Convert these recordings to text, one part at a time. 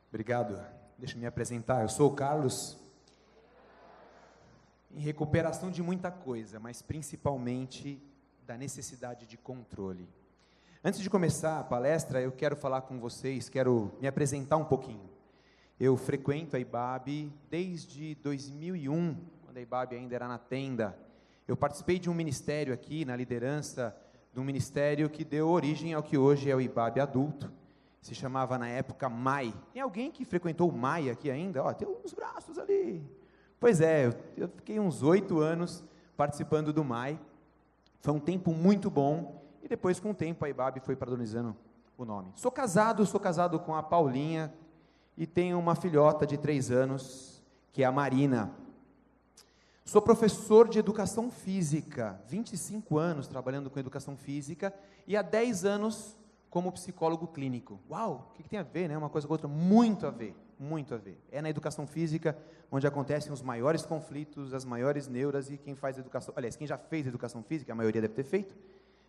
Obrigado. Deixa eu me apresentar. Eu sou o Carlos, em recuperação de muita coisa, mas principalmente da necessidade de controle. Antes de começar a palestra, eu quero falar com vocês, quero me apresentar um pouquinho. Eu frequento a IBAB desde 2001, quando a IBAB ainda era na tenda. Eu participei de um ministério aqui, na liderança de um ministério que deu origem ao que hoje é o IBAB adulto. Se chamava na época MAI. Tem alguém que frequentou o MAI aqui ainda? Ó, tem uns braços ali. Pois é, eu fiquei uns 8 anos participando do MAI. Foi um tempo muito bom. E depois, com o tempo, a IBAB foi padronizando o nome. Sou casado com a Paulinha e tenho uma filhota de 3 anos, que é a Marina. Sou professor de educação física, 25 anos trabalhando com educação física e há 10 anos como psicólogo clínico. Uau, o que tem a ver, né? Uma coisa com outra, muito a ver, muito a ver. É na educação física onde acontecem os maiores conflitos, as maiores neuras, e quem faz educação, aliás, quem já fez educação física, a maioria deve ter feito,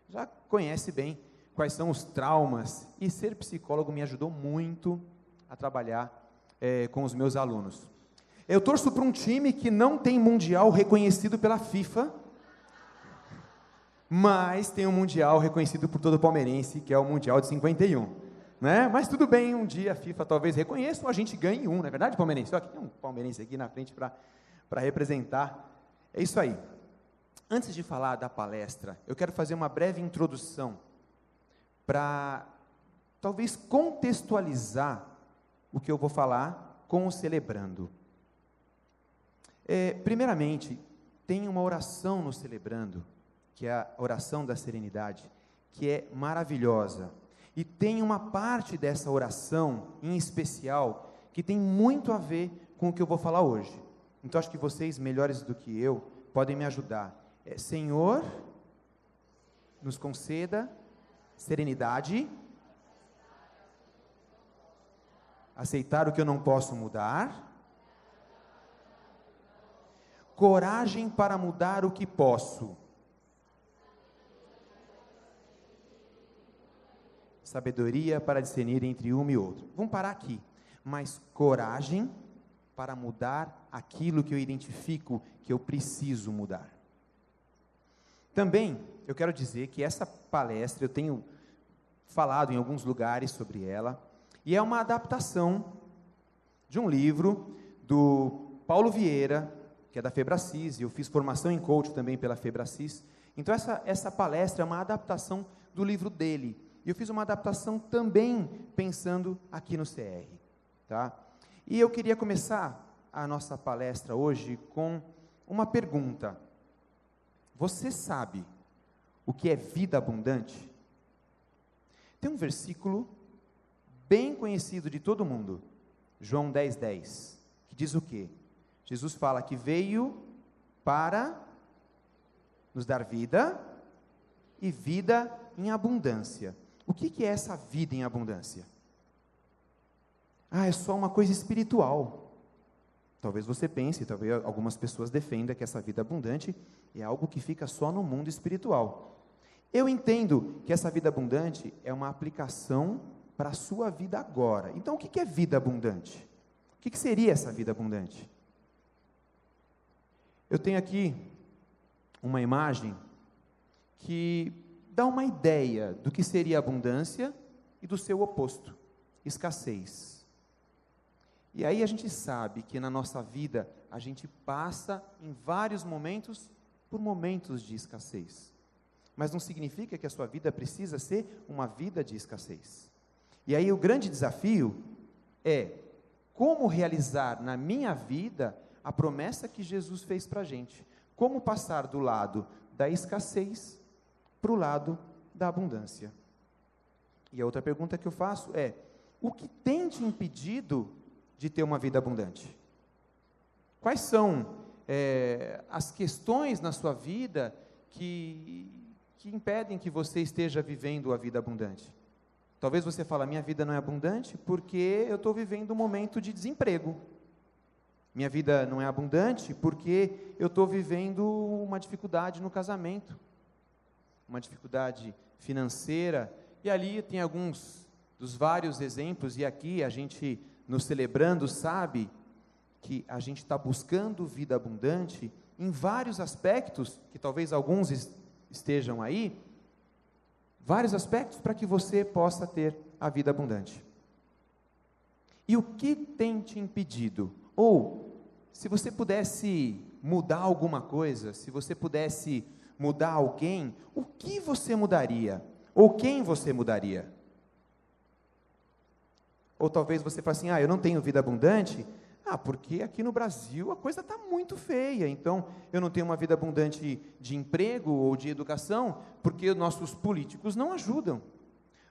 já conhece bem quais são os traumas, e ser psicólogo me ajudou muito a trabalhar com os meus alunos. Eu torço para um time que não tem mundial reconhecido pela FIFA, mas tem um mundial reconhecido por todo palmeirense, que é o Mundial de 51, né? Mas tudo bem, um dia a FIFA talvez reconheça, ou a gente ganhe um, não é verdade, palmeirense? Olha, tem um palmeirense aqui na frente para representar. É isso aí. Antes de falar da palestra, eu quero fazer uma breve introdução para talvez contextualizar o que eu vou falar com o Celebrando. Primeiramente, tem uma oração no Celebrando, que é a oração da serenidade, que é maravilhosa. E tem uma parte dessa oração, em especial, que tem muito a ver com o que eu vou falar hoje. Então, acho que vocês, melhores do que eu, podem me ajudar. Senhor, nos conceda serenidade, aceitar o que eu não posso mudar, coragem para mudar o que posso, sabedoria para discernir entre um e outro. Vamos parar aqui. Mas coragem para mudar aquilo que eu identifico que eu preciso mudar. Também, eu quero dizer que essa palestra, eu tenho falado em alguns lugares sobre ela, e é uma adaptação de um livro do Paulo Vieira, que é da Febracis, e eu fiz formação em coach também pela Febracis. Então essa palestra é uma adaptação do livro dele. E eu fiz uma adaptação também pensando aqui no CR. Tá? E eu queria começar a nossa palestra hoje com uma pergunta. Você sabe o que é vida abundante? Tem um versículo bem conhecido de todo mundo, João 10:10, que diz o quê? Jesus fala que veio para nos dar vida e vida em abundância. O que é essa vida em abundância? É só uma coisa espiritual. Talvez você pense, talvez algumas pessoas defendam que essa vida abundante é algo que fica só no mundo espiritual. Eu entendo que essa vida abundante é uma aplicação para a sua vida agora. Então, o que é vida abundante? O que seria essa vida abundante? Eu tenho aqui uma imagem que dá uma ideia do que seria abundância e do seu oposto, escassez. E aí a gente sabe que na nossa vida a gente passa em vários momentos por momentos de escassez. Mas não significa que a sua vida precisa ser uma vida de escassez. E aí o grande desafio é como realizar na minha vida a promessa que Jesus fez para a gente. Como passar do lado da escassez para o lado da abundância. E a outra pergunta que eu faço é, o que tem te impedido de ter uma vida abundante? Quais são as questões na sua vida que impedem que você esteja vivendo a vida abundante? Talvez você fale, minha vida não é abundante porque eu estou vivendo um momento de desemprego. Minha vida não é abundante porque eu estou vivendo uma dificuldade no casamento, uma dificuldade financeira, e ali tem alguns dos vários exemplos, e aqui a gente, nos celebrando, sabe que a gente está buscando vida abundante em vários aspectos, que talvez alguns estejam aí, vários aspectos para que você possa ter a vida abundante. E o que tem te impedido? Ou, se você pudesse mudar alguma coisa, se você pudesse mudar alguém, o que você mudaria? Ou quem você mudaria? Ou talvez você fale assim, eu não tenho vida abundante, porque aqui no Brasil a coisa está muito feia, então eu não tenho uma vida abundante de emprego ou de educação, porque nossos políticos não ajudam.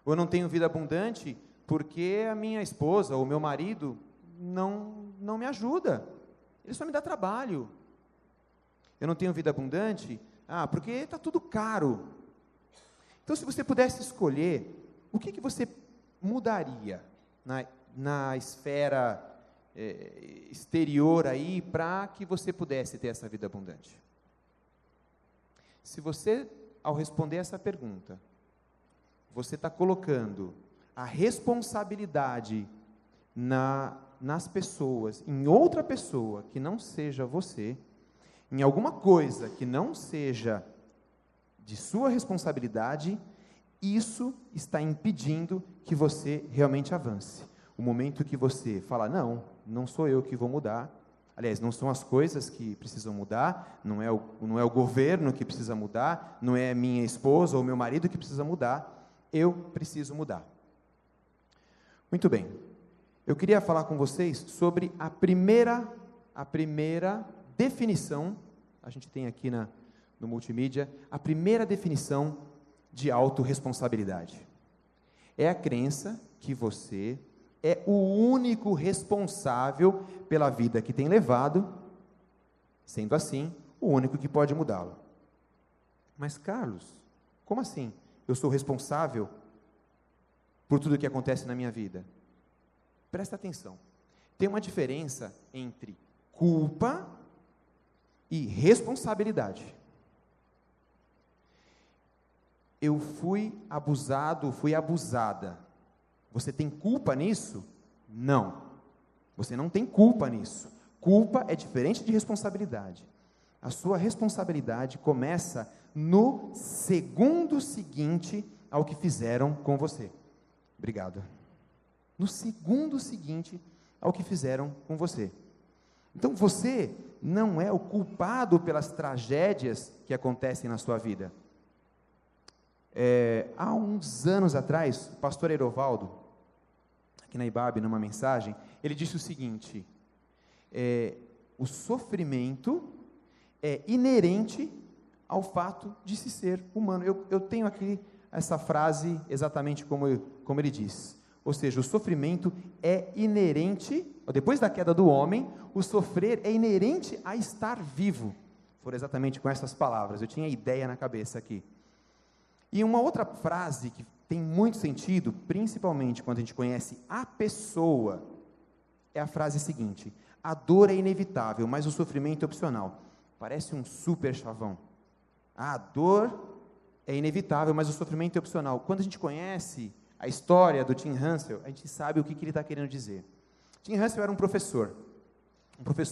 Ou eu não tenho vida abundante porque a minha esposa ou meu marido não me ajuda, ele só me dá trabalho. Eu não tenho vida abundante, porque está tudo caro. Então, se você pudesse escolher, o que você mudaria na esfera exterior aí, para que você pudesse ter essa vida abundante? Se você, ao responder essa pergunta, você está colocando a responsabilidade nas pessoas, em outra pessoa que não seja você, em alguma coisa que não seja de sua responsabilidade, isso está impedindo que você realmente avance. O momento que você fala, não sou eu que vou mudar, aliás, não são as coisas que precisam mudar, não é o governo que precisa mudar, não é minha esposa ou meu marido que precisa mudar, eu preciso mudar. Muito bem, eu queria falar com vocês sobre a primeira definição, a gente tem aqui no multimídia, a primeira definição de autorresponsabilidade. É a crença que você é o único responsável pela vida que tem levado, sendo assim, o único que pode mudá-lo. Mas, Carlos, como assim? Eu sou responsável por tudo que acontece na minha vida? Presta atenção. Tem uma diferença entre culpa e responsabilidade. Eu fui abusado, fui abusada. Você tem culpa nisso? Não. Você não tem culpa nisso. Culpa é diferente de responsabilidade. A sua responsabilidade começa no segundo seguinte ao que fizeram com você. Obrigado. No segundo seguinte ao que fizeram com você. Então você não é o culpado pelas tragédias que acontecem na sua vida. Há uns anos atrás, o pastor Erovaldo, aqui na IBAB, numa mensagem, ele disse o seguinte, o sofrimento é inerente ao fato de se ser humano. Eu tenho aqui essa frase exatamente como ele diz. Ou seja, o sofrimento é inerente, depois da queda do homem, o sofrer é inerente a estar vivo. Foram exatamente com essas palavras, eu tinha a ideia na cabeça aqui. E uma outra frase que tem muito sentido, principalmente quando a gente conhece a pessoa, é a frase seguinte: a dor é inevitável, mas o sofrimento é opcional. Parece um super chavão. A dor é inevitável, mas o sofrimento é opcional. Quando a gente conhece a história do Tim Hansel, a gente sabe o que ele está querendo dizer. Tim Hansel era um professor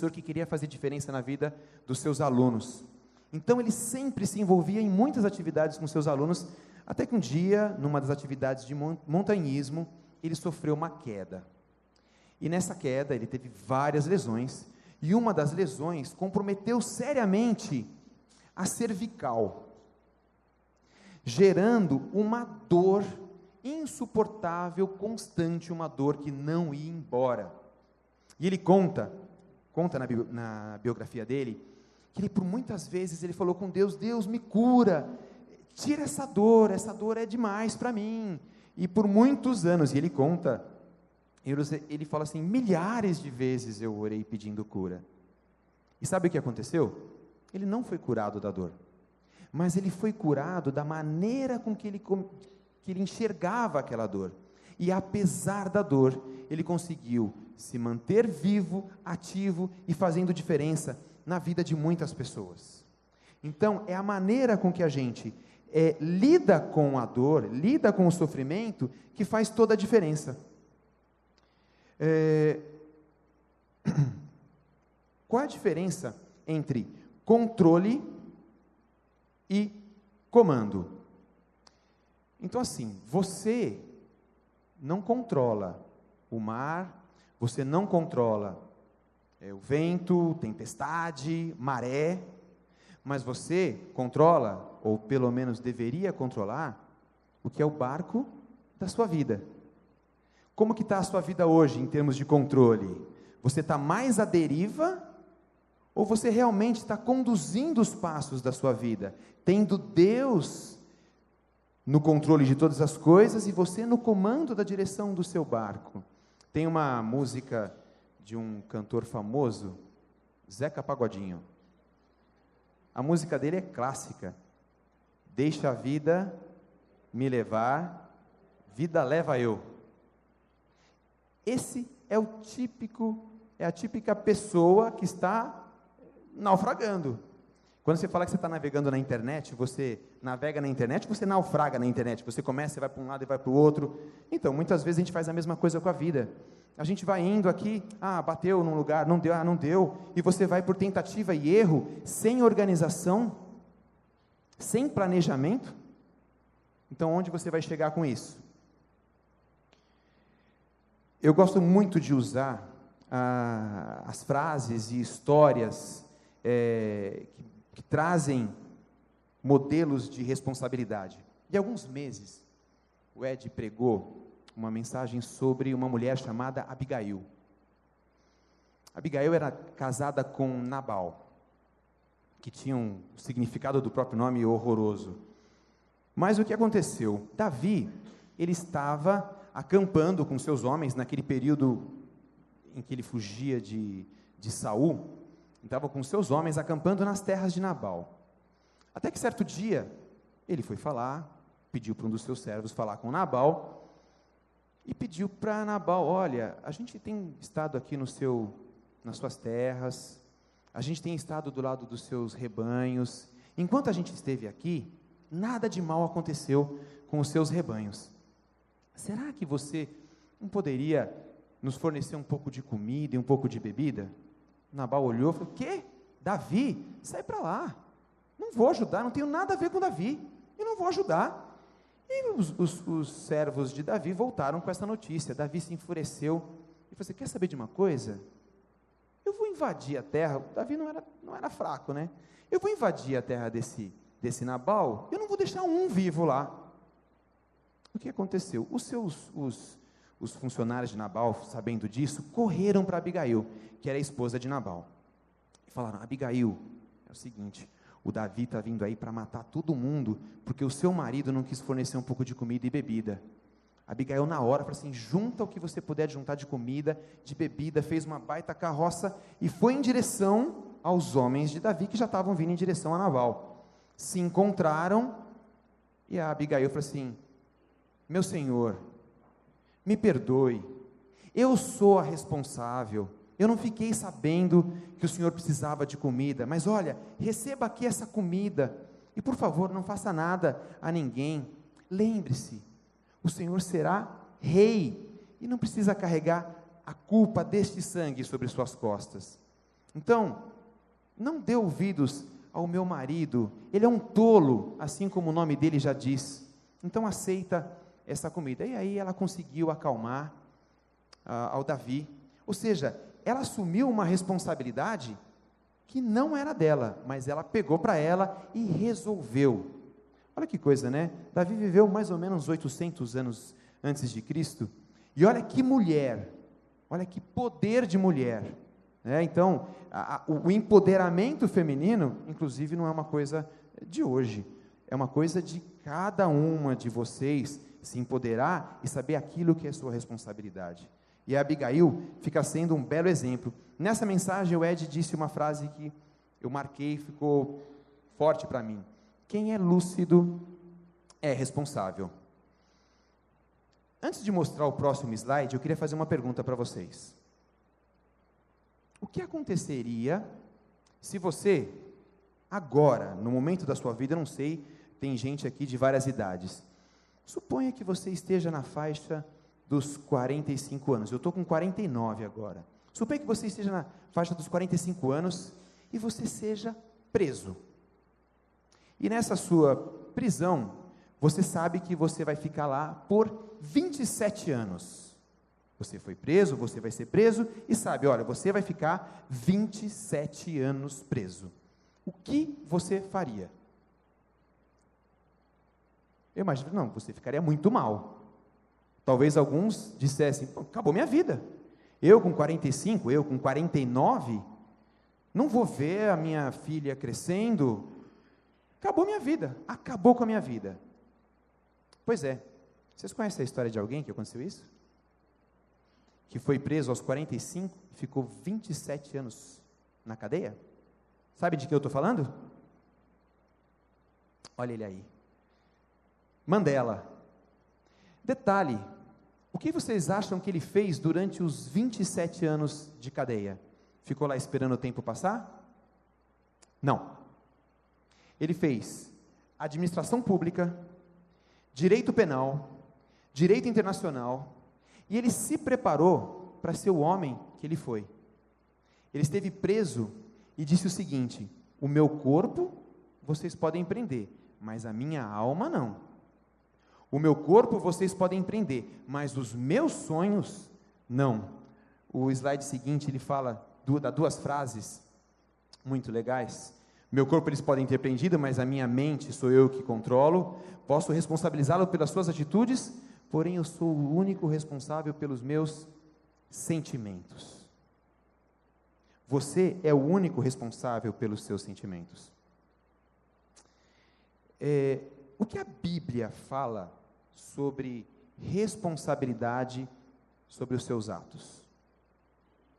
que queria fazer diferença na vida dos seus alunos. Então ele sempre se envolvia em muitas atividades com seus alunos, até que um dia, numa das atividades de montanhismo, ele sofreu uma queda. E nessa queda ele teve várias lesões, e uma das lesões comprometeu seriamente a cervical, gerando uma dor insuportável, constante, uma dor que não ia embora. E ele conta na biografia dele, que ele por muitas vezes ele falou com Deus: Deus, me cura, tira essa dor é demais para mim. E por muitos anos, e ele conta, ele fala assim, milhares de vezes eu orei pedindo cura. E sabe o que aconteceu? Ele não foi curado da dor, mas ele foi curado da maneira com que ele enxergava aquela dor. E apesar da dor, ele conseguiu se manter vivo, ativo e fazendo diferença na vida de muitas pessoas. Então, é a maneira com que a gente lida com a dor, lida com o sofrimento, que faz toda a diferença. Qual a diferença entre controle e comando? Então assim, você não controla o mar, você não controla o vento, tempestade, maré, mas você controla, ou pelo menos deveria controlar, o que é o barco da sua vida. Como que está a sua vida hoje em termos de controle? Você está mais à deriva, ou você realmente está conduzindo os passos da sua vida, tendo Deus no controle de todas as coisas e você no comando da direção do seu barco? Tem uma música de um cantor famoso, Zeca Pagodinho. A música dele é clássica. Deixa a vida me levar, vida leva eu. Esse é a típica pessoa que está naufragando. Quando você fala que você está navegando na internet, você navega na internet, você naufraga na internet. Você começa, você vai para um lado e vai para o outro. Então, muitas vezes a gente faz a mesma coisa com a vida. A gente vai indo aqui, bateu num lugar, não deu, não deu. E você vai por tentativa e erro, sem organização, sem planejamento. Então, onde você vai chegar com isso? Eu gosto muito de usar as frases e histórias que trazem modelos de responsabilidade. E há alguns meses, o Ed pregou uma mensagem sobre uma mulher chamada Abigail. Abigail era casada com Nabal, que tinha um significado do próprio nome horroroso. Mas o que aconteceu? Davi, ele estava acampando com seus homens naquele período em que ele fugia de Saul. Estava com seus homens acampando nas terras de Nabal. Até que certo dia, ele foi falar, pediu para um dos seus servos falar com Nabal, e pediu para Nabal: olha, a gente tem estado aqui nas suas terras, a gente tem estado do lado dos seus rebanhos, enquanto a gente esteve aqui, nada de mal aconteceu com os seus rebanhos. Será que você não poderia nos fornecer um pouco de comida e um pouco de bebida? Nabal olhou e falou: quê? Davi? Sai para lá, não vou ajudar, não tenho nada a ver com Davi, eu não vou ajudar. E os servos de Davi voltaram com essa notícia. Davi se enfureceu e falou assim: quer saber de uma coisa? Eu vou invadir a terra. Davi não era fraco, né? Eu vou invadir a terra desse Nabal, eu não vou deixar um vivo lá. O que aconteceu? Os funcionários de Nabal, sabendo disso, correram para Abigail, que era a esposa de Nabal, e falaram: Abigail, é o seguinte, o Davi está vindo aí para matar todo mundo, porque o seu marido não quis fornecer um pouco de comida e bebida. Abigail na hora falou assim: junta o que você puder juntar de comida, de bebida, fez uma baita carroça, e foi em direção aos homens de Davi, que já estavam vindo em direção a Nabal. Se encontraram, e a Abigail falou assim: meu senhor, me perdoe, eu sou a responsável, eu não fiquei sabendo que o senhor precisava de comida, mas olha, receba aqui essa comida, e por favor, não faça nada a ninguém. Lembre-se, o senhor será rei, e não precisa carregar a culpa deste sangue sobre suas costas. Então, não dê ouvidos ao meu marido, ele é um tolo, assim como o nome dele já diz. Então aceita essa comida. E aí ela conseguiu acalmar ao Davi. Ou seja, ela assumiu uma responsabilidade que não era dela, mas ela pegou para ela e resolveu. Olha que coisa, né? Davi viveu mais ou menos 800 anos antes de Cristo, e olha que mulher, olha que poder de mulher, né? Então, o empoderamento feminino, inclusive, não é uma coisa de hoje, é uma coisa de cada uma de vocês se empoderar e saber aquilo que é sua responsabilidade. E a Abigail fica sendo um belo exemplo. Nessa mensagem, o Ed disse uma frase que eu marquei, ficou forte para mim: quem é lúcido é responsável. Antes de mostrar o próximo slide, eu queria fazer uma pergunta para vocês. O que aconteceria se você, agora, no momento da sua vida, eu não sei, tem gente aqui de várias idades. Suponha que você esteja na faixa dos 45 anos. Eu estou com 49 agora. Suponha que você esteja na faixa dos 45 anos e você seja preso. E nessa sua prisão, você sabe que você vai ficar lá por 27 anos. Você foi preso, você vai ser preso e sabe, olha, você vai ficar 27 anos preso. O que você faria? Eu imagino, não, você ficaria muito mal. Talvez alguns dissessem, acabou minha vida. Eu com 45, eu com 49, não vou ver a minha filha crescendo. Acabou minha vida, acabou com a minha vida. Pois é, vocês conhecem a história de alguém que aconteceu isso? Que foi preso aos 45 e ficou 27 anos na cadeia? Sabe de que eu estou falando? Olha ele aí. Mandela. Detalhe, o que vocês acham que ele fez durante os 27 anos de cadeia? Ficou lá esperando o tempo passar? Não. Ele fez administração pública, direito penal, direito internacional, e ele se preparou para ser o homem que ele foi. Ele esteve preso e disse o seguinte: o meu corpo vocês podem prender, mas a minha alma não. O meu corpo vocês podem prender, mas os meus sonhos, não. O slide seguinte, ele dá duas frases muito legais. Meu corpo eles podem ter prendido, mas a minha mente sou eu que controlo. Posso responsabilizá-lo pelas suas atitudes, porém eu sou o único responsável pelos meus sentimentos. Você é o único responsável pelos seus sentimentos. O que a Bíblia fala sobre responsabilidade sobre os seus atos?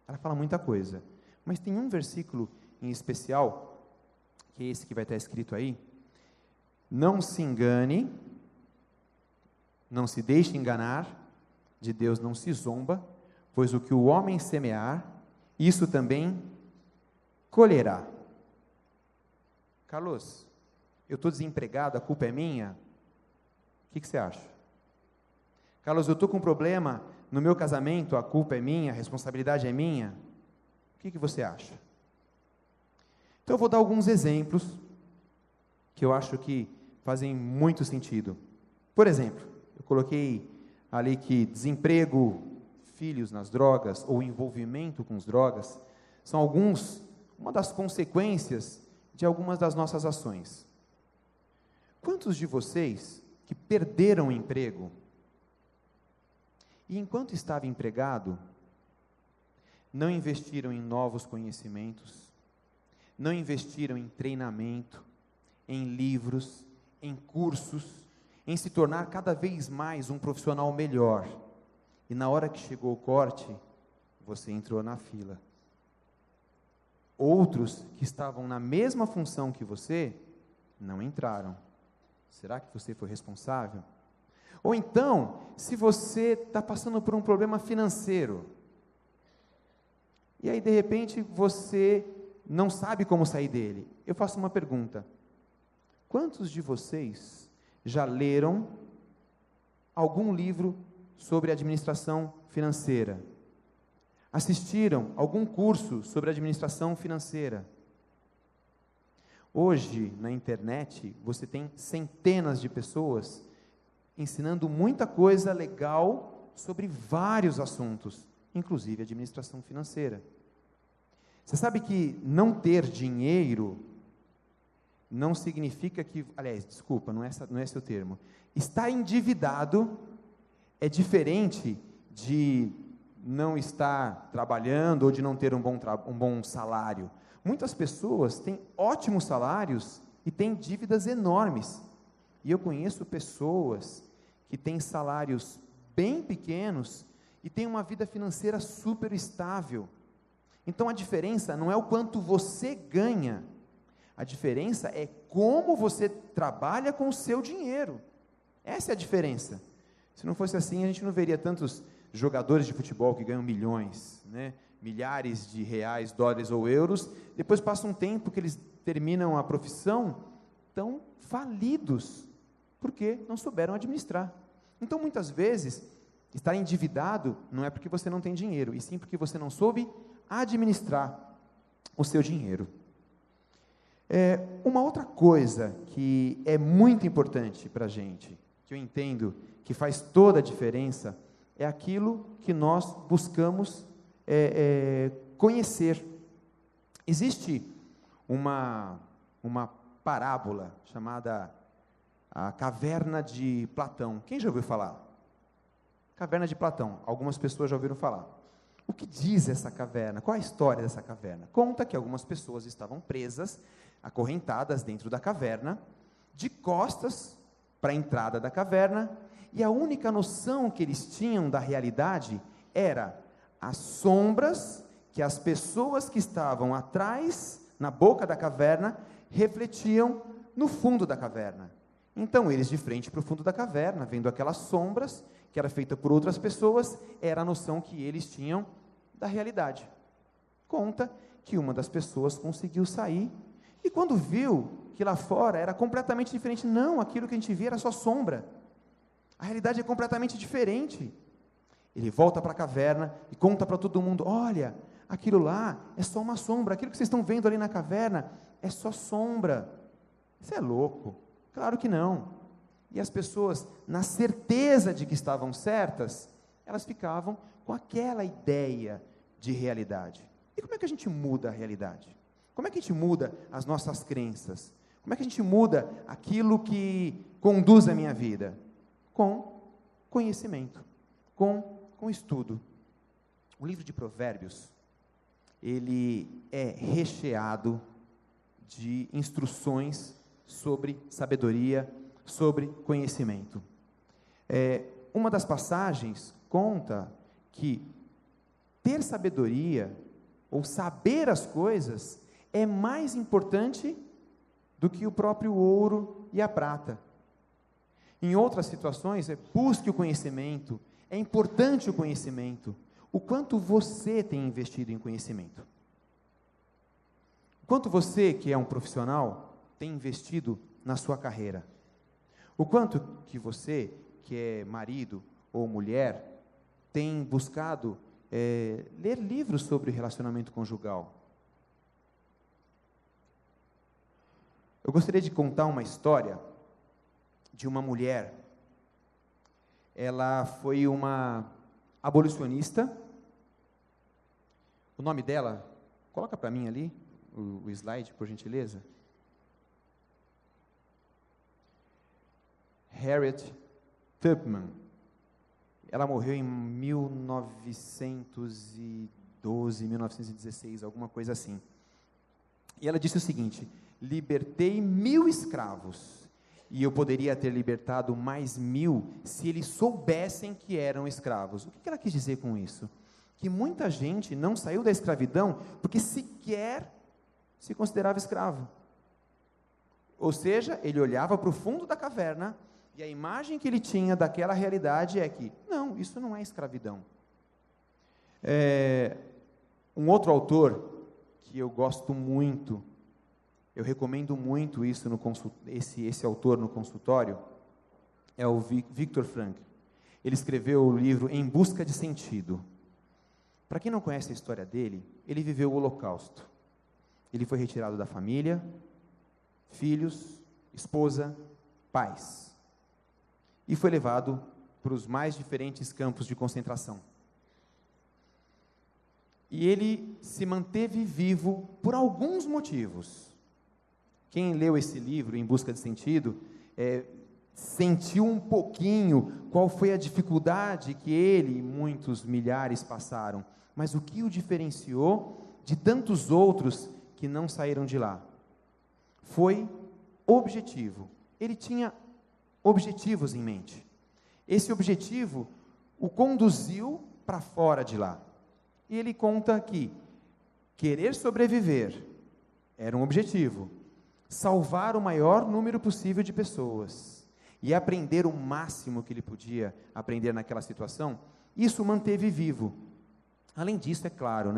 Ela fala muita coisa, mas tem um versículo em especial, que é esse que vai estar escrito aí: não se engane, não se deixe enganar, de Deus não se zomba, pois o que o homem semear, isso também colherá. Carlos, eu estou desempregado, a culpa é minha? O que você acha? Carlos, eu estou com um problema no meu casamento, a culpa é minha, a responsabilidade é minha? O que você acha? Então eu vou dar alguns exemplos que eu acho que fazem muito sentido. Por exemplo, eu coloquei ali que desemprego, filhos nas drogas ou envolvimento com as drogas são uma das consequências de algumas das nossas ações. Quantos de vocês que perderam o emprego e enquanto estava empregado, não investiram em novos conhecimentos, não investiram em treinamento, em livros, em cursos, em se tornar cada vez mais um profissional melhor, e na hora que chegou o corte, você entrou na fila. Outros que estavam na mesma função que você, não entraram. Será que você foi responsável? Ou então, se você está passando por um problema financeiro, e aí de repente você não sabe como sair dele, eu faço uma pergunta: quantos de vocês já leram algum livro sobre administração financeira? Assistiram algum curso sobre administração financeira? Hoje, na internet, você tem centenas de pessoas ensinando muita coisa legal sobre vários assuntos, inclusive administração financeira. Você sabe que não ter dinheiro não significa que, aliás, desculpa, não é esse o termo. Estar endividado é diferente de não estar trabalhando ou de não ter um bom salário. Muitas pessoas têm ótimos salários e têm dívidas enormes. E eu conheço pessoas que têm salários bem pequenos e têm uma vida financeira super estável. Então a diferença não é o quanto você ganha, a diferença é como você trabalha com o seu dinheiro. Essa é a diferença. Se não fosse assim, a gente não veria tantos jogadores de futebol que ganham milhões, né? Milhares de reais, dólares ou euros, depois passa um tempo que eles terminam a profissão estão falidos, porque não souberam administrar. Então, muitas vezes, estar endividado não é porque você não tem dinheiro, e sim porque você não soube administrar o seu dinheiro. Uma outra coisa que é muito importante para a gente, que eu entendo que faz toda a diferença, é aquilo que nós buscamos conhecer. Existe uma parábola chamada a Caverna de Platão. Quem já ouviu falar? Caverna de Platão. Algumas pessoas já ouviram falar. O que diz essa caverna? Qual a história dessa caverna? Conta que algumas pessoas estavam presas, acorrentadas dentro da caverna, de costas para a entrada da caverna, e a única noção que eles tinham da realidade era as sombras que as pessoas que estavam atrás, na boca da caverna, refletiam no fundo da caverna. Então, eles de frente para o fundo da caverna, vendo aquelas sombras, que era feita por outras pessoas, era a noção que eles tinham da realidade. Conta que uma das pessoas conseguiu sair, e quando viu que lá fora era completamente diferente, não, aquilo que a gente via era só sombra, a realidade é completamente diferente. Ele volta para a caverna e conta para todo mundo, olha, aquilo lá é só uma sombra, aquilo que vocês estão vendo ali na caverna é só sombra. Isso é louco. Claro que não. E as pessoas, na certeza de que estavam certas, elas ficavam com aquela ideia de realidade. E como é que a gente muda a realidade? Como é que a gente muda as nossas crenças? Como é que a gente muda aquilo que conduz a minha vida? Com conhecimento, com estudo. O livro de Provérbios, ele é recheado de instruções sobre sabedoria, sobre conhecimento. Uma das passagens conta que ter sabedoria, ou saber as coisas, é mais importante do que o próprio ouro e a prata. Em outras situações, busque o conhecimento, é importante o conhecimento. O quanto você tem investido em conhecimento? O quanto você, que é um profissional, tem investido na sua carreira? O quanto que você, que é marido ou mulher, tem buscado ler livros sobre relacionamento conjugal? Eu gostaria de contar uma história de uma mulher. Ela foi uma abolicionista. O nome dela, coloca para mim ali, o slide, por gentileza. Harriet Tubman. Ela morreu em 1912, 1916, alguma coisa assim. E ela disse o seguinte: libertei 1000 escravos, e eu poderia ter libertado mais 1000 se eles soubessem que eram escravos. O que ela quis dizer com isso? Que muita gente não saiu da escravidão porque sequer se considerava escravo. Ou seja, ele olhava para o fundo da caverna, e a imagem que ele tinha daquela realidade é que, não, isso não é escravidão. Um outro autor que eu gosto muito, eu recomendo muito isso esse autor no consultório, é o Viktor Frankl. Ele escreveu o livro Em Busca de Sentido. Para quem não conhece a história dele, ele viveu o Holocausto. Ele foi retirado da família, filhos, esposa, pais, e foi levado para os mais diferentes campos de concentração. E ele se manteve vivo por alguns motivos. Quem leu esse livro, Em Busca de Sentido, sentiu um pouquinho qual foi a dificuldade que ele e muitos milhares passaram, mas o que o diferenciou de tantos outros que não saíram de lá foi objetivo. Ele tinha objetivos em mente. Esse objetivo o conduziu para fora de lá. E ele conta que querer sobreviver era um objetivo, salvar o maior número possível de pessoas e aprender o máximo que ele podia aprender naquela situação, isso o manteve vivo. Além disso, é claro,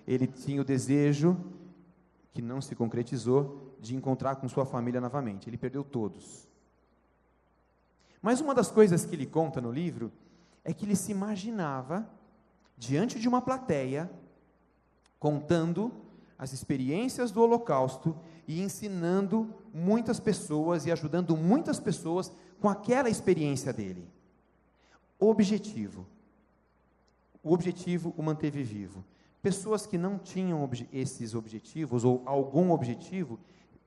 ele tinha o desejo que não se concretizou, de encontrar com sua família novamente. Ele perdeu todos. Mas uma das coisas que ele conta no livro é que ele se imaginava diante de uma plateia, contando as experiências do Holocausto e ensinando muitas pessoas e ajudando muitas pessoas com aquela experiência dele. O objetivo o manteve vivo. Pessoas que não tinham esses objetivos, ou algum objetivo,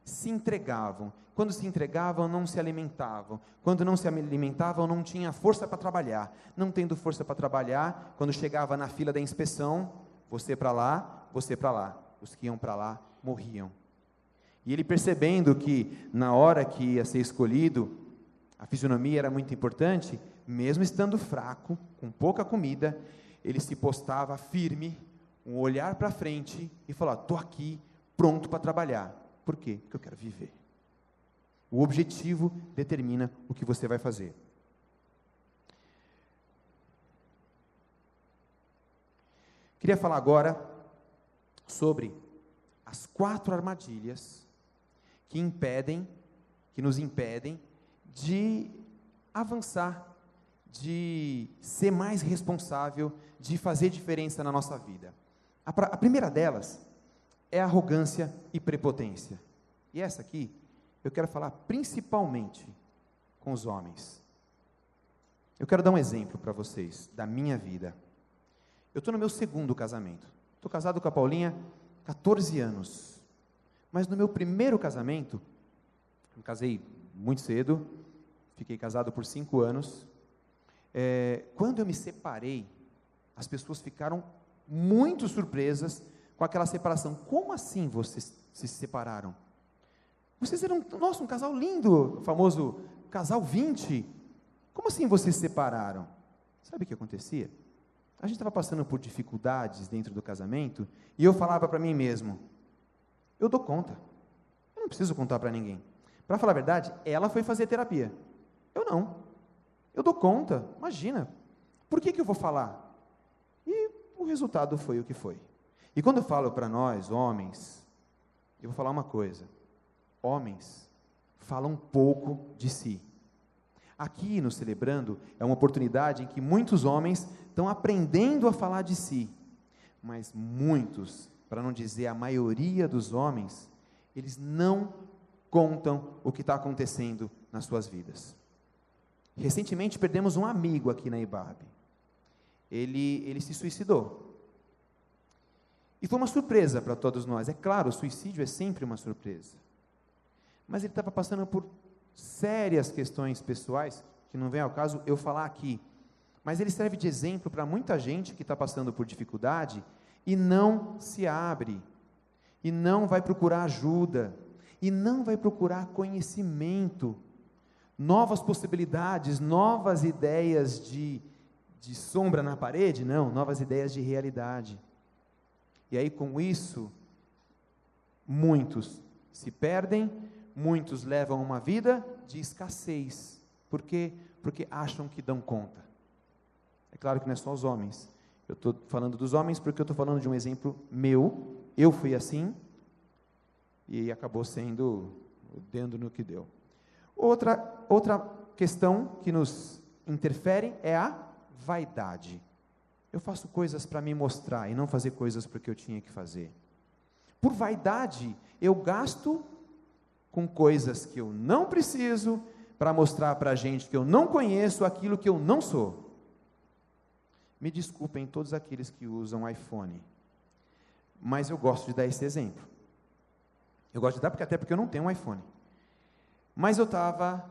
se entregavam. Quando se entregavam, não se alimentavam. Quando não se alimentavam, não tinha força para trabalhar. Não tendo força para trabalhar, quando chegava na fila da inspeção, você para lá, você para lá. Os que iam para lá, morriam. E ele, percebendo que, na hora que ia ser escolhido, a fisionomia era muito importante, mesmo estando fraco, com pouca comida, ele se postava firme, um olhar para frente e falava: estou aqui, pronto para trabalhar. Por quê? Porque eu quero viver. O objetivo determina o que você vai fazer. Queria falar agora sobre as 4 armadilhas que nos impedem de avançar, de ser mais responsável, de fazer diferença na nossa vida. A primeira delas é arrogância e prepotência. E essa aqui, eu quero falar principalmente com os homens. Eu quero dar um exemplo para vocês, da minha vida. Eu estou no meu 2º casamento. Estou casado com a Paulinha há 14 anos. Mas no meu primeiro casamento, eu me casei muito cedo, fiquei casado por 5 anos. Quando eu me separei, as pessoas ficaram muito surpresas com aquela separação. Como assim vocês se separaram? Vocês eram, nossa, um casal lindo, o famoso casal 20. Como assim vocês se separaram? Sabe o que acontecia? A gente estava passando por dificuldades dentro do casamento, e eu falava para mim mesmo: eu dou conta, eu não preciso contar para ninguém. Para falar a verdade, ela foi fazer terapia, eu não. Eu dou conta, imagina, por que eu vou falar? E o resultado foi o que foi. E quando eu falo para nós, homens, eu vou falar uma coisa: homens falam pouco de si. Aqui no Celebrando é uma oportunidade em que muitos homens estão aprendendo a falar de si, mas muitos, para não dizer a maioria dos homens, eles não contam o que está acontecendo nas suas vidas. Recentemente perdemos um amigo aqui na IBAB. Ele se suicidou. E foi uma surpresa para todos nós. É claro, o suicídio é sempre uma surpresa. Mas ele estava passando por sérias questões pessoais, que não vem ao caso eu falar aqui. Mas ele serve de exemplo para muita gente que está passando por dificuldade e não se abre, e não vai procurar ajuda, e não vai procurar conhecimento, novas possibilidades, novas ideias de sombra na parede, não, novas ideias de realidade. E aí, com isso, muitos se perdem, muitos levam uma vida de escassez. Por quê? Porque acham que dão conta. É claro que não é só os homens. Eu estou falando dos homens porque eu estou falando de um exemplo meu. Eu fui assim e acabou sendo dando no que deu. Outra questão que nos interfere é a vaidade. Eu faço coisas para me mostrar e não fazer coisas porque eu tinha que fazer. Por vaidade, eu gasto com coisas que eu não preciso para mostrar para a gente que eu não conheço aquilo que eu não sou. Me desculpem todos aqueles que usam iPhone, mas eu gosto de dar esse exemplo. Eu gosto de dar até porque eu não tenho um iPhone. Mas eu estava,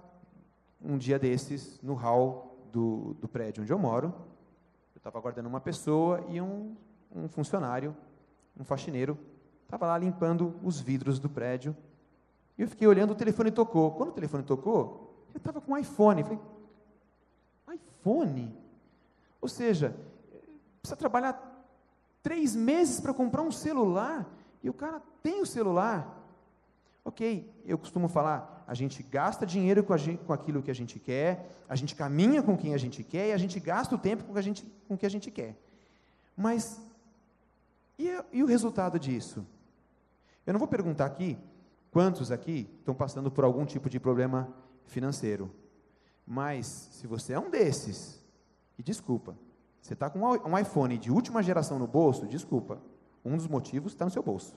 um dia desses, no hall do prédio onde eu moro. Eu estava aguardando uma pessoa e um funcionário, um faxineiro, estava lá limpando os vidros do prédio. E eu fiquei olhando, o telefone tocou. Quando o telefone tocou, eu estava com um iPhone. Eu falei, iPhone? Ou seja, precisa trabalhar 3 meses para comprar um celular, e o cara tem o celular. Ok, eu costumo falar, a gente gasta dinheiro com aquilo que a gente quer, a gente caminha com quem a gente quer, e a gente gasta o tempo com o que a gente quer. Mas, e o resultado disso? Eu não vou perguntar aqui quantos aqui estão passando por algum tipo de problema financeiro, mas se você é um desses, e desculpa, você está com um iPhone de última geração no bolso, desculpa, um dos motivos está no seu bolso.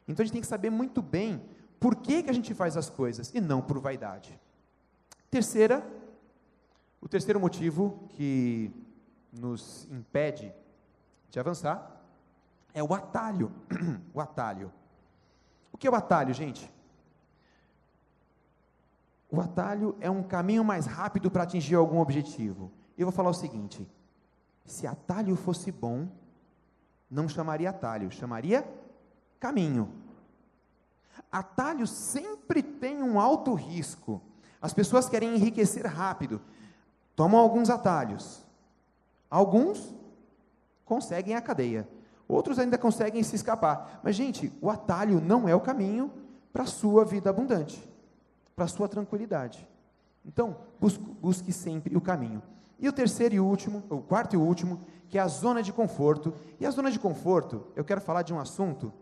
Então a gente tem que saber muito bem por que a gente faz as coisas e não por vaidade. O terceiro motivo que nos impede de avançar é o atalho. O atalho. O que é o atalho, gente? O atalho é um caminho mais rápido para atingir algum objetivo. Eu vou falar o seguinte: se atalho fosse bom, não chamaria atalho, chamaria caminho. Atalho sempre tem um alto risco. As pessoas querem enriquecer rápido, tomam alguns atalhos. Alguns conseguem a cadeia, outros ainda conseguem se escapar. Mas, gente, o atalho não é o caminho para a sua vida abundante, para a sua tranquilidade. Então, busque sempre o caminho. E o quarto e último, que é a zona de conforto. E a zona de conforto, eu quero falar de um assunto,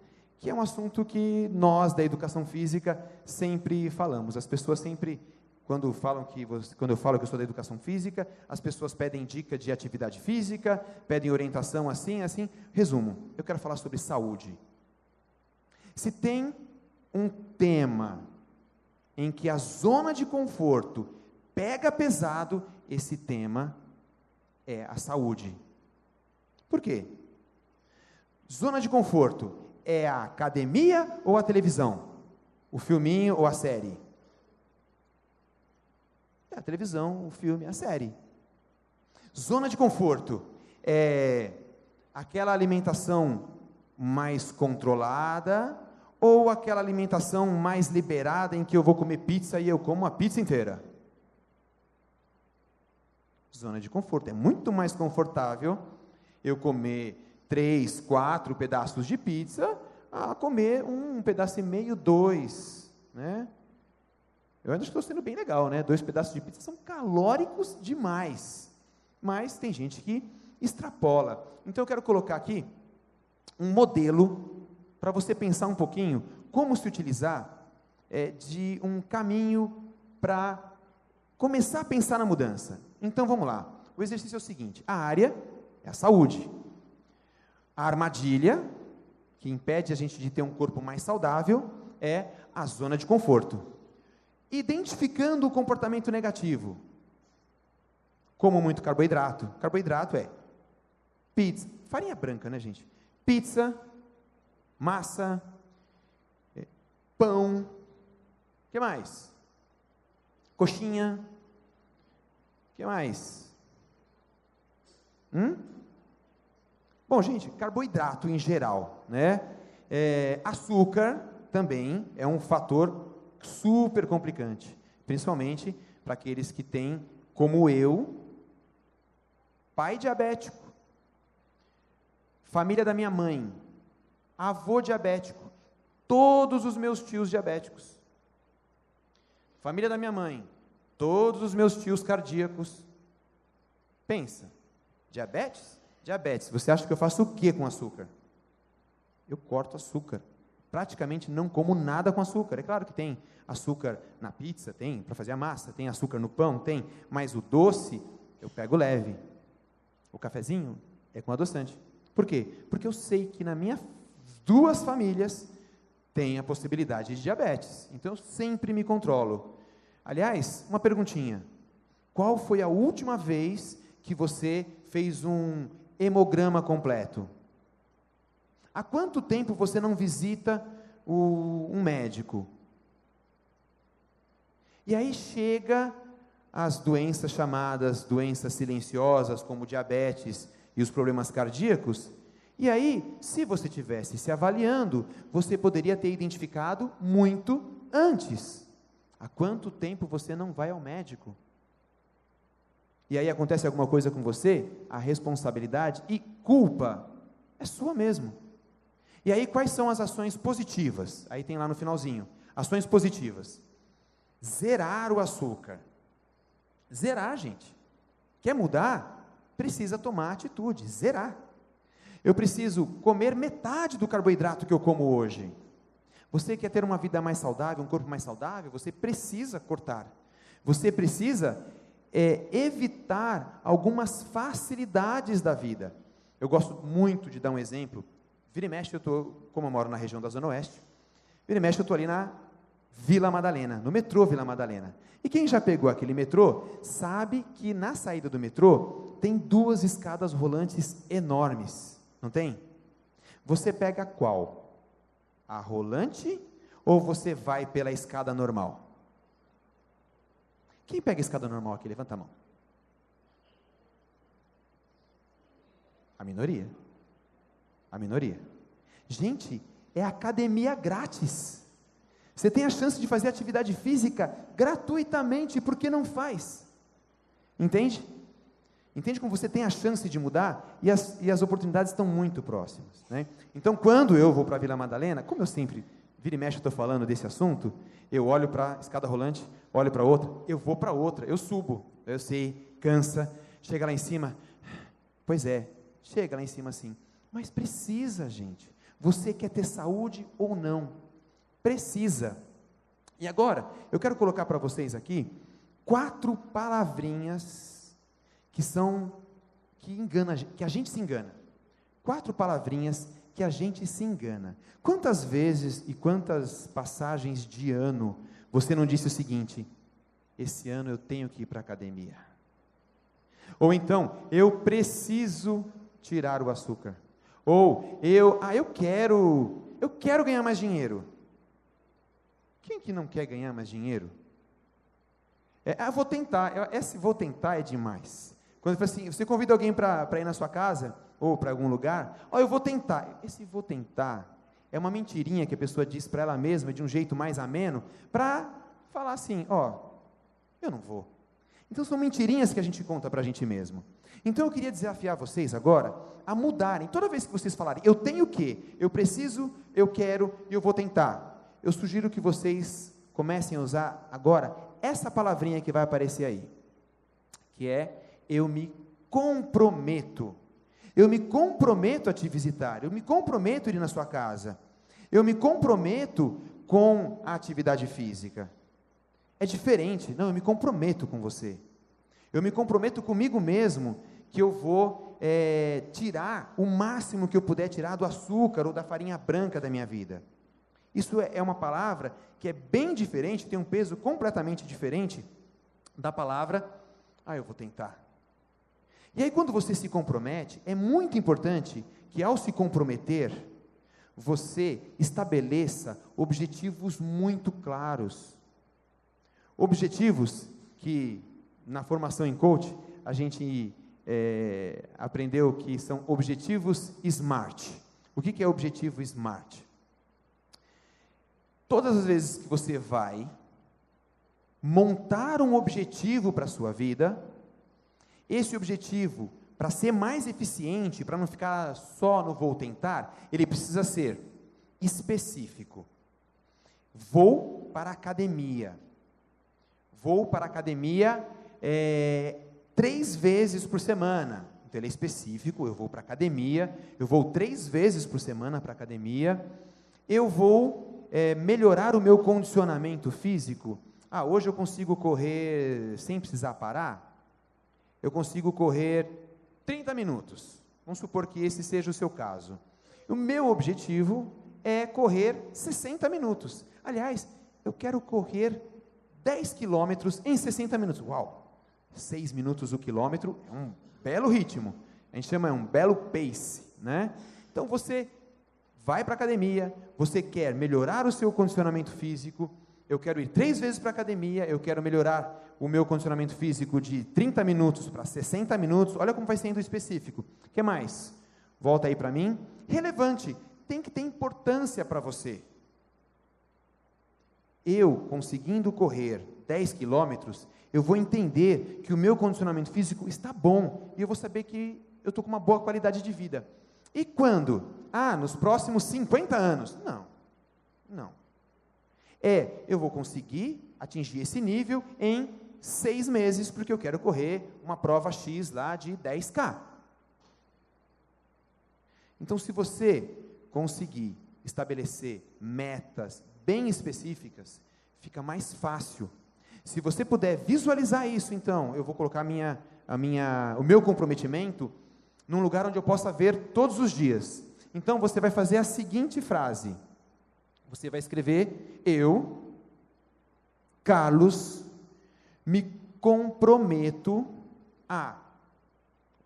que é um assunto que nós, da educação física, sempre falamos. As pessoas sempre, quando eu falo que eu sou da educação física, as pessoas pedem dica de atividade física, pedem orientação assim. Resumo, eu quero falar sobre saúde. Se tem um tema em que a zona de conforto pega pesado, esse tema é a saúde. Por quê? Zona de conforto é a academia ou a televisão? O filminho ou a série? É a televisão, o filme, a série. Zona de conforto é aquela alimentação mais controlada ou aquela alimentação mais liberada em que eu vou comer pizza e eu como a pizza inteira? Zona de conforto. É muito mais confortável eu comer 3, 4 pedaços de pizza a comer um pedaço e meio, 2, né? Eu ainda estou sendo bem legal, né? 2 pedaços de pizza são calóricos demais, mas tem gente que extrapola. Então eu quero colocar aqui um modelo para você pensar um pouquinho como se utilizar de um caminho para começar a pensar na mudança. Então vamos lá, o exercício é o seguinte: a área é a saúde, a armadilha, que impede a gente de ter um corpo mais saudável, é a zona de conforto. Identificando o comportamento negativo, como muito carboidrato. Carboidrato é pizza, farinha branca, né, gente? Pizza, massa, pão, o que mais? Coxinha, o que mais? Bom, gente, carboidrato em geral, né? Açúcar também é um fator super complicante, principalmente para aqueles que têm, como eu, pai diabético, família da minha mãe, avô diabético, todos os meus tios diabéticos, família da minha mãe, todos os meus tios cardíacos. Pensa, diabetes? Diabetes. Você acha que eu faço o que com açúcar? Eu corto açúcar. Praticamente não como nada com açúcar. É claro que tem açúcar na pizza, tem para fazer a massa, tem açúcar no pão, tem, mas o doce eu pego leve. O cafezinho é com adoçante. Por quê? Porque eu sei que na minha 2 famílias tem a possibilidade de diabetes. Então eu sempre me controlo. Aliás, uma perguntinha. Qual foi a última vez que você fez um hemograma completo? Há quanto tempo você não visita um médico? E aí chega as doenças chamadas doenças silenciosas, como diabetes e os problemas cardíacos, e aí, se você estivesse se avaliando, você poderia ter identificado muito antes. Há quanto tempo você não vai ao médico? E aí acontece alguma coisa com você, a responsabilidade e culpa é sua mesmo. E aí quais são as ações positivas? Aí tem lá no finalzinho, ações positivas. Zerar o açúcar. Zerar, gente. Quer mudar? Precisa tomar atitude, zerar. Eu preciso comer metade do carboidrato que eu como hoje. Você quer ter uma vida mais saudável, um corpo mais saudável? Você precisa cortar. Você precisa evitar algumas facilidades da vida. Eu gosto muito de dar um exemplo. Vira e mexe, como eu moro na região da Zona Oeste, vira e mexe, eu estou ali na Vila Madalena, no metrô Vila Madalena. E quem já pegou aquele metrô, sabe que na saída do metrô, tem 2 escadas rolantes enormes, não tem? Você pega qual? A rolante ou você vai pela escada normal? Quem pega a escada normal aqui? Levanta a mão. A minoria. A minoria. Gente, é academia grátis. Você tem a chance de fazer atividade física gratuitamente, por que não faz? Entende? Entende como você tem a chance de mudar e as oportunidades estão muito próximas, né? Então, quando eu vou para a Vila Madalena, como eu sempre, vira e mexe, eu estou falando desse assunto, eu olho para a escada rolante, olho para outra, eu vou para outra, eu subo, eu sei, cansa, chega lá em cima, pois é, chega lá em cima assim, mas precisa, gente, você quer ter saúde ou não? Precisa. E agora, eu quero colocar para vocês aqui 4 palavrinhas que a gente se engana. 4 palavrinhas que a gente se engana. Quantas vezes e quantas passagens de ano você não disse o seguinte: esse ano eu tenho que ir para a academia? Ou então, eu preciso tirar o açúcar. Ou eu quero ganhar mais dinheiro. Quem que não quer ganhar mais dinheiro? Eu vou tentar, esse vou tentar é demais. Quando você convida alguém para ir na sua casa, ou para algum lugar, eu vou tentar. Esse vou tentar é uma mentirinha que a pessoa diz para ela mesma, de um jeito mais ameno, para falar assim, eu não vou. Então são mentirinhas que a gente conta para a gente mesmo. Então eu queria desafiar vocês agora a mudarem. Toda vez que vocês falarem, eu tenho que, eu preciso, eu quero e eu vou tentar, eu sugiro que vocês comecem a usar agora essa palavrinha que vai aparecer aí, que é, eu me comprometo. Eu me comprometo a te visitar, eu me comprometo a ir na sua casa, eu me comprometo com a atividade física. É diferente, não, eu me comprometo com você, eu me comprometo comigo mesmo, que eu vou tirar o máximo que eu puder tirar do açúcar ou da farinha branca da minha vida. Isso é uma palavra que é bem diferente, tem um peso completamente diferente da palavra, eu vou tentar. E aí quando você se compromete, é muito importante que ao se comprometer, você estabeleça objetivos muito claros. Objetivos que na formação em coach, a gente aprendeu que são objetivos SMART. O que é objetivo SMART? Todas as vezes que você vai montar um objetivo para a sua vida, esse objetivo, para ser mais eficiente, para não ficar só no vou tentar, ele precisa ser específico. Vou para a academia. Vou para a academia 3 vezes por semana. Então ele é específico, eu vou para a academia, eu vou 3 vezes por semana para a academia, eu vou melhorar o meu condicionamento físico. Hoje eu consigo correr sem precisar parar? Eu consigo correr 30 minutos. Vamos supor que esse seja o seu caso. O meu objetivo é correr 60 minutos. Aliás, eu quero correr 10 quilômetros em 60 minutos. Uau! 6 minutos o quilômetro é um belo ritmo. A gente chama um belo pace, né? Então você vai para a academia, você quer melhorar o seu condicionamento físico, eu quero ir 3 vezes para a academia, eu quero melhorar o meu condicionamento físico de 30 minutos para 60 minutos, olha como vai sendo específico. O que mais? Volta aí para mim. Relevante, tem que ter importância para você. Eu, conseguindo correr 10 quilômetros, eu vou entender que o meu condicionamento físico está bom, e eu vou saber que eu estou com uma boa qualidade de vida. E quando? Nos próximos 50 anos. Não. Eu vou conseguir atingir esse nível em 6 meses, porque eu quero correr uma prova X lá de 10K. Então, se você conseguir estabelecer metas bem específicas, fica mais fácil. Se você puder visualizar isso, então, eu vou colocar o meu comprometimento num lugar onde eu possa ver todos os dias. Então, você vai fazer a seguinte frase. Você vai escrever: eu, Carlos, me comprometo a,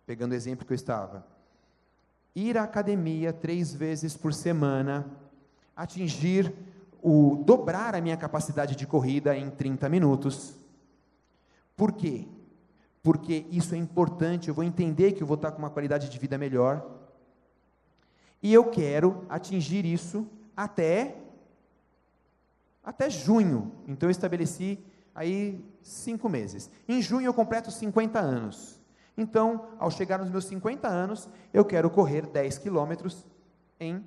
pegando o exemplo que eu estava, ir à academia 3 vezes por semana, dobrar a minha capacidade de corrida em 30 minutos. Por quê? Porque isso é importante, eu vou entender que eu vou estar com uma qualidade de vida melhor, e eu quero atingir isso até junho. Então eu estabeleci aí 5 meses. Em junho eu completo 50 anos. Então, ao chegar nos meus 50 anos, eu quero correr 10 quilômetros em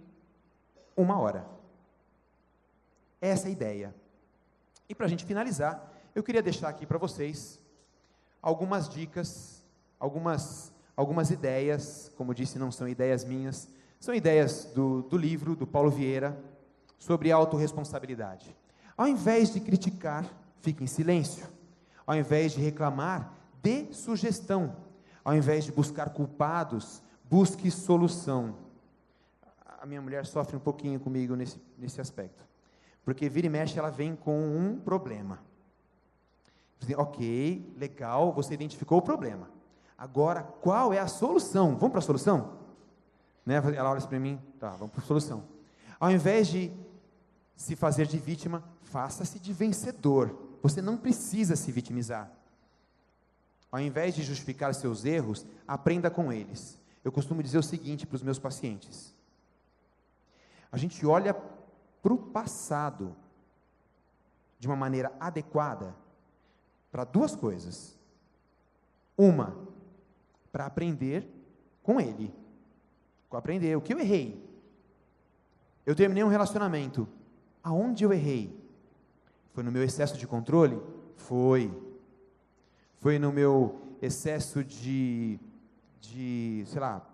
1 hora. Essa é a ideia. E para a gente finalizar, eu queria deixar aqui para vocês algumas dicas, algumas ideias. Como disse, não são ideias minhas, são ideias do livro do Paulo Vieira, sobre autorresponsabilidade. Ao invés de criticar, fique em silêncio. Ao invés de reclamar, dê sugestão. Ao invés de buscar culpados, busque solução. A minha mulher sofre um pouquinho comigo nesse aspecto. Porque vira e mexe, ela vem com um problema. Ok, legal, você identificou o problema. Agora, qual é a solução? Vamos para a solução? Né? Ela olha para mim, tá, vamos para a solução. Ao invés de se fazer de vítima, faça-se de vencedor. Você não precisa se vitimizar. Ao invés de justificar seus erros, aprenda com eles. Eu costumo dizer o seguinte para os meus pacientes: a gente olha para o passado de uma maneira adequada para 2 coisas. Uma, para aprender com ele. Aprender o que eu errei. Eu terminei um relacionamento. Aonde eu errei? Foi no meu excesso de controle? Foi. Foi no meu excesso de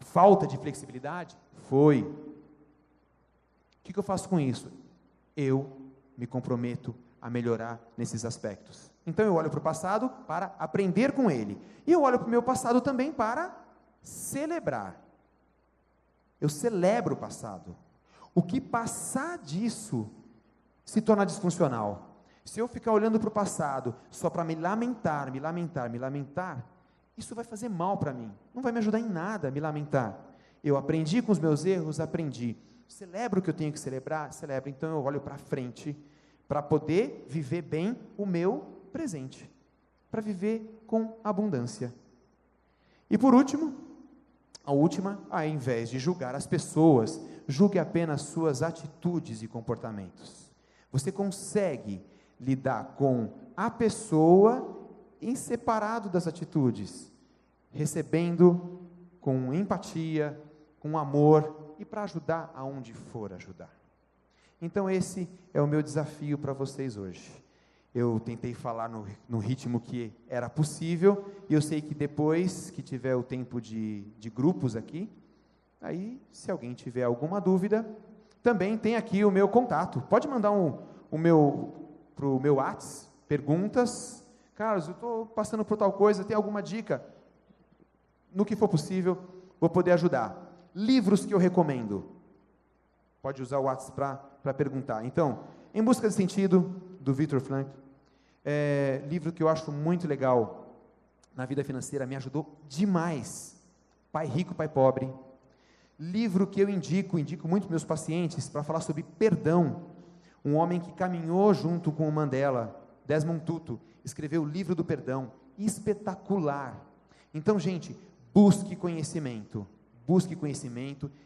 falta de flexibilidade? Foi. O que eu faço com isso? Eu me comprometo a melhorar nesses aspectos. Então eu olho para o passado para aprender com ele. E eu olho para o meu passado também para celebrar. Eu celebro o passado. O que passar disso se torna disfuncional. Se eu ficar olhando para o passado só para me lamentar, isso vai fazer mal para mim. Não vai me ajudar em nada me lamentar. Eu aprendi com os meus erros, aprendi. Celebro o que eu tenho que celebrar, celebro. Então eu olho para frente para poder viver bem o meu presente. Para viver com abundância. E por último, a última, ao invés de julgar as pessoas, julgue apenas suas atitudes e comportamentos. Você consegue lidar com a pessoa em separado das atitudes, recebendo com empatia, com amor e para ajudar aonde for ajudar. Então esse é o meu desafio para vocês hoje. Eu tentei falar no ritmo que era possível, e eu sei que depois que tiver o tempo de grupos aqui, aí se alguém tiver alguma dúvida, também tem aqui o meu contato. Pode mandar para o meu WhatsApp, perguntas. Carlos, eu estou passando por tal coisa, tem alguma dica? No que for possível, vou poder ajudar. Livros que eu recomendo. Pode usar o WhatsApp para perguntar. Então, Em Busca de Sentido, do Viktor Frankl, livro que eu acho muito legal na vida financeira, me ajudou demais. Pai Rico, Pai Pobre. Livro que eu indico muito meus pacientes para falar sobre perdão. Um homem que caminhou junto com o Mandela, Desmond Tutu, escreveu o livro do perdão, espetacular. Então, gente, busque conhecimento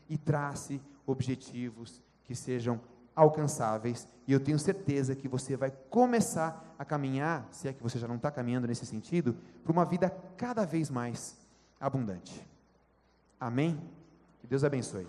e trace objetivos que sejam alcançáveis, e eu tenho certeza que você vai começar a caminhar, se é que você já não está caminhando nesse sentido, para uma vida cada vez mais abundante. Amém? Que Deus abençoe.